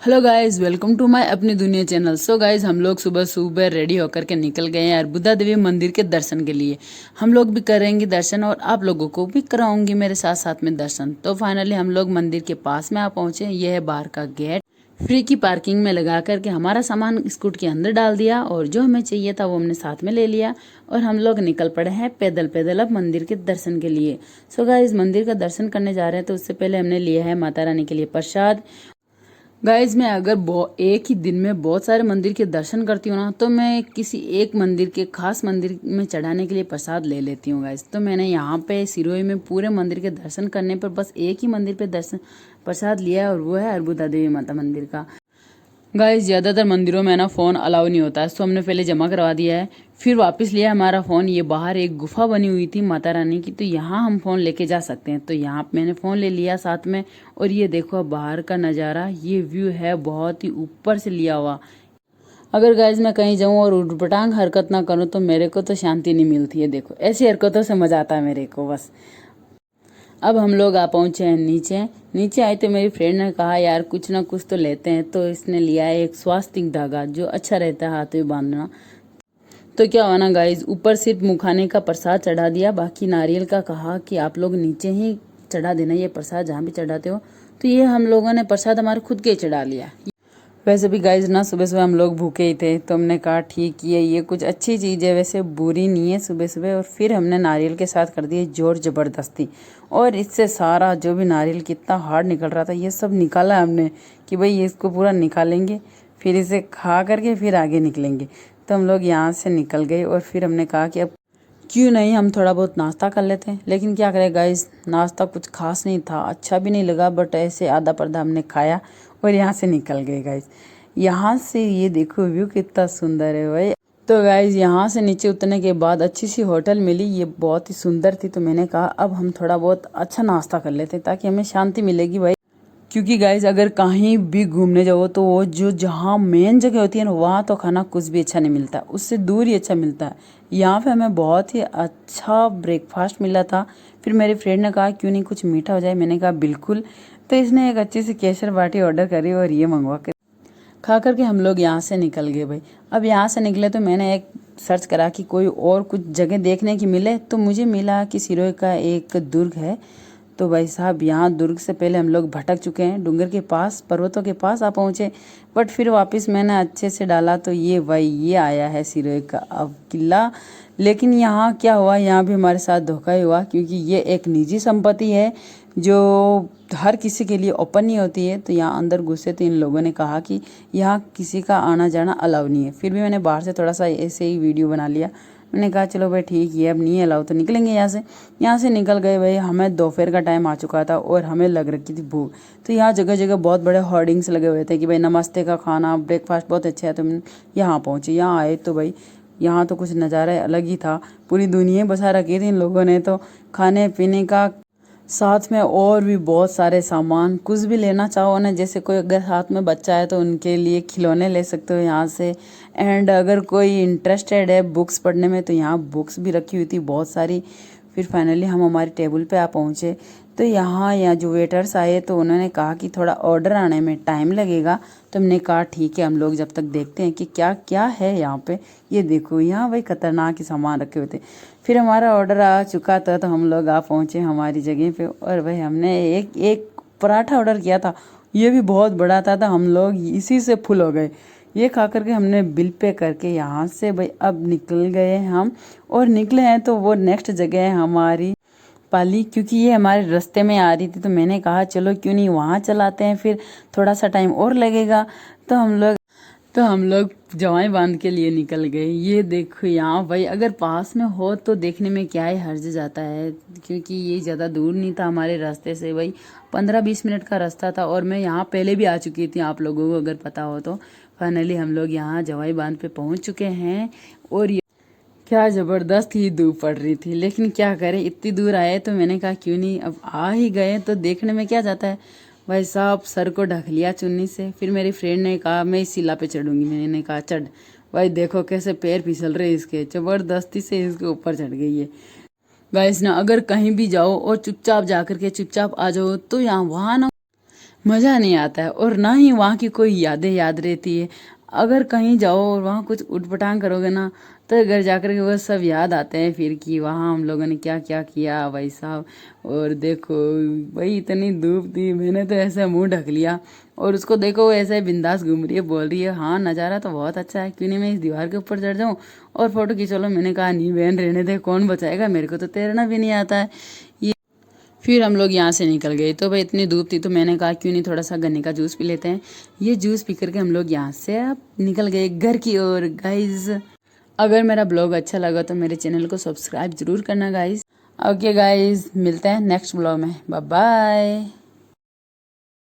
Hello guys, welcome to my अपनी दुनिया channel. So guys, हम लोग सुबह सुबह रेडी होकर के निकल गए हैं अर्बुदा देवी मंदिर के दर्शन के लिए। हम लोग भी करेंगे दर्शन और आप लोगों को भी कराऊंगी मेरे साथ साथ में दर्शन। तो फाइनली हम लोग मंदिर के पास में आ पहुंचे। यह है बाहर का गेट। फ्री की पार्किंग में लगा करके हमारा सामान स्कूट के अंदर डाल दिया और जो हमें चाहिए था वो हमने साथ में ले लिया और हम लोग निकल पड़े हैं पैदल पैदल अब मंदिर के दर्शन के लिए। सो गाइस, मंदिर का दर्शन करने जा रहे हैं तो उससे पहले हमने लिया है माता रानी के लिए प्रसाद। गाइज, मैं अगर एक ही दिन में बहुत सारे मंदिर के दर्शन करती हूँ ना, तो मैं किसी एक मंदिर के खास मंदिर में चढ़ाने के लिए प्रसाद ले लेती हूँ गाइज। तो मैंने यहाँ पे सिरोही में पूरे मंदिर के दर्शन करने पर बस एक ही मंदिर पे दर्शन प्रसाद लिया है और वो है अर्बुदा देवी माता मंदिर का। गाइस, ज़्यादातर मंदिरों में ना फ़ोन अलाउ नहीं होता है, तो हमने पहले जमा करवा दिया है, फिर वापस लिया हमारा फ़ोन। ये बाहर एक गुफा बनी हुई थी माता रानी की, तो यहाँ हम फ़ोन लेके जा सकते हैं। तो यहाँ मैंने फ़ोन ले लिया साथ में। और ये देखो बाहर का नज़ारा, ये व्यू है बहुत ही ऊपर से लिया हुआ। अगर गाइज मैं कहीं जाऊँ और उठपटांग हरकत ना करूँ तो मेरे को तो शांति नहीं मिलती है। देखो ऐसी हरकतों से मज़ा आता है मेरे को बस। अब हम लोग आ पहुंचे हैं नीचे। नीचे आए तो मेरी फ्रेंड ने कहा यार कुछ ना कुछ तो लेते हैं, तो इसने लिया है एक स्वास्तिक धागा जो अच्छा रहता है हाथ में बांधना। तो क्या हुआ ना गाइज, ऊपर सिर्फ मुखाने का प्रसाद चढ़ा दिया, बाकी नारियल का कहा कि आप लोग नीचे ही चढ़ा देना ये प्रसाद जहाँ भी चढ़ाते हो। तो ये हम लोगों ने प्रसाद हमारे खुद के ही चढ़ा लिया। वैसे भी गाइज ना सुबह सुबह हम लोग भूखे ही थे, तो हमने कहा ठीक है ये कुछ अच्छी चीज़ है, वैसे बुरी नहीं है सुबह सुबह। और फिर हमने नारियल के साथ कर दिए जोर ज़बरदस्ती, और इससे सारा जो भी नारियल कितना हार्ड निकल रहा था ये सब निकाला हमने कि भाई ये इसको पूरा निकालेंगे, फिर इसे खा करके फिर आगे निकलेंगे। तो हम लोग यहाँ से निकल गए और फिर हमने कहा कि अब क्यों नहीं हम थोड़ा बहुत नाश्ता कर लेते हैं। लेकिन क्या करें गाइस, नाश्ता कुछ खास नहीं था, अच्छा भी नहीं लगा, बट ऐसे आधा पर्दा हमने खाया और यहाँ से निकल गए गाइस। यहाँ से ये देखो व्यू कितना सुंदर है भाई। तो गाइज यहाँ से नीचे उतरने के बाद अच्छी सी होटल मिली, ये बहुत ही सुंदर थी। तो मैंने कहा अब हम थोड़ा बहुत अच्छा नाश्ता कर लेते हैं ताकि हमें शांति मिलेगी भाई। क्योंकि गाइज अगर कहीं भी घूमने जाओ तो वो जो जहाँ मेन जगह होती है ना वहाँ तो खाना कुछ भी अच्छा नहीं मिलता, उससे दूर ही अच्छा मिलता है। यहाँ पे हमें बहुत ही अच्छा ब्रेकफास्ट मिला था। फिर मेरी फ्रेंड ने कहा क्यों नहीं कुछ मीठा हो जाए, मैंने कहा बिल्कुल। तो इसने एक अच्छी सी केसर बाटी ऑर्डर करी और ये मंगवा कर खा करके हम लोग यहाँ से निकल गए भाई। अब यहाँ से निकले तो मैंने एक सर्च करा कि कोई और कुछ जगह देखने की मिले, तो मुझे मिला कि सिरोही का एक दुर्ग है। तो भाई साहब यहाँ दुर्ग से पहले हम लोग भटक चुके हैं, डूंगर के पास पर्वतों के पास आ पहुँचे, बट फिर वापस मैंने अच्छे से डाला तो ये भाई ये आया है सिरोही का अब किला। लेकिन यहाँ क्या हुआ, यहाँ भी हमारे साथ धोखा ही हुआ, क्योंकि ये एक निजी संपत्ति है जो हर किसी के लिए ओपन नहीं होती है। तो यहाँ अंदर घुसे तो इन लोगों ने कहा कि यहाँ किसी का आना जाना अलाउ नहीं है। फिर भी मैंने बाहर से थोड़ा सा ऐसे ही वीडियो बना लिया। मैंने कहा चलो भाई ठीक है, अब नहीं अलाउ तो निकलेंगे यहाँ से। यहाँ से निकल गए भाई। हमें दोपहर का टाइम आ चुका था और हमें लग रही थी भूख। तो यहाँ जगह जगह बहुत बड़े होर्डिंग्स लगे हुए थे कि भाई नमस्ते का खाना ब्रेकफास्ट बहुत अच्छा है। तो हम यहाँ पहुँचे, यहाँ आए तो भाई यहाँ तो कुछ नज़ारा अलग ही था। पूरी दुनिया बसा रखी थी इन लोगों ने तो, खाने पीने का साथ में और भी बहुत सारे सामान। कुछ भी लेना चाहो ना, जैसे कोई अगर साथ में बच्चा है तो उनके लिए खिलौने ले सकते हो यहाँ से। एंड अगर कोई इंटरेस्टेड है बुक्स पढ़ने में तो यहाँ बुक्स भी रखी हुई थी बहुत सारी। फिर फाइनली हम हमारी टेबल पे आ पहुँचे। तो यहाँ जो वेटर्स आए तो उन्होंने कहा कि थोड़ा ऑर्डर आने में टाइम लगेगा। तो हमने कहा ठीक है, हम लोग जब तक देखते हैं कि क्या क्या है यहाँ पे। ये देखो यहाँ भाई खतरनाक ही सामान रखे हुए थे। फिर हमारा ऑर्डर आ चुका था तो हम लोग आ पहुँचे हमारी जगह पे। और भाई हमने एक एक पराठा ऑर्डर किया था, ये भी बहुत बड़ा था, तो हम लोग इसी से फुल हो गए। ये खा करके हमने बिल पे करके यहाँ से भाई अब निकल गए हम। और निकले हैं तो वो नेक्स्ट जगह है हमारी पाली, क्योंकि ये हमारे रास्ते में आ रही थी। तो मैंने कहा चलो क्यों नहीं वहाँ चलाते हैं, फिर थोड़ा सा टाइम और लगेगा। तो हम लोग जवाई बांध के लिए निकल गए। ये देखो यहाँ भाई अगर पास में हो तो देखने में क्या ही हर्ज जाता है, क्योंकि ये ज़्यादा दूर नहीं था हमारे रास्ते से भाई, 15-20 मिनट का रास्ता था। और मैं यहाँ पहले भी आ चुकी थी, आप लोगों को अगर पता हो तो। फाइनली हम लोग यहाँ जवाई बांध पे पहुँच चुके हैं। और क्या ज़बरदस्त ही धूप पड़ रही थी, लेकिन क्या करें इतनी दूर आए तो मैंने कहा क्यों नहीं, अब आ ही गए तो देखने में क्या जाता है। भाई साहब सर को ढक लिया चुन्नी से। फिर मेरी फ्रेंड ने कहा मैं इस शिला पे चढ़ूंगी, मैंने कहा चढ़। भाई देखो कैसे पैर फिसल रहे इसके, ज़बरदस्ती से इसके ऊपर चढ़ गई है। गाइस ना अगर कहीं भी जाओ और चुपचाप जा करके चुपचाप आ जाओ तो यहाँ वहाँ ना मज़ा नहीं आता है और ना ही वहाँ की कोई यादें याद रहती है। अगर कहीं जाओ और वहाँ कुछ उटपटांग करोगे ना तो घर जाकर के वो सब याद आते हैं फिर कि वहाँ हम लोगों ने क्या क्या किया भाई साहब। और देखो भाई इतनी धूप थी, मैंने तो ऐसे मुंह ढक लिया और उसको देखो वो ऐसे बिंदास घूम रही है, बोल रही है हाँ नज़ारा तो बहुत अच्छा है, क्यों नहीं मैं इस दीवार के ऊपर चढ़ जाऊँ और फोटो खींचो लो। मैंने कहा नहीं बहन रहने दे, कौन बचाएगा, मेरे को तो तैरना भी नहीं आता है। फिर हम लोग यहाँ से निकल गए। तो भाई इतनी धूप थी तो मैंने कहा क्यों नहीं थोड़ा सा गन्ने का जूस पी लेते हैं। ये जूस पी करके हम लोग यहाँ से अब निकल गए घर की ओर। गाइज अगर मेरा ब्लॉग अच्छा लगा तो मेरे चैनल को सब्सक्राइब जरूर करना गाइज। ओके गाइज मिलते हैं नेक्स्ट ब्लॉग में, बाय बाय।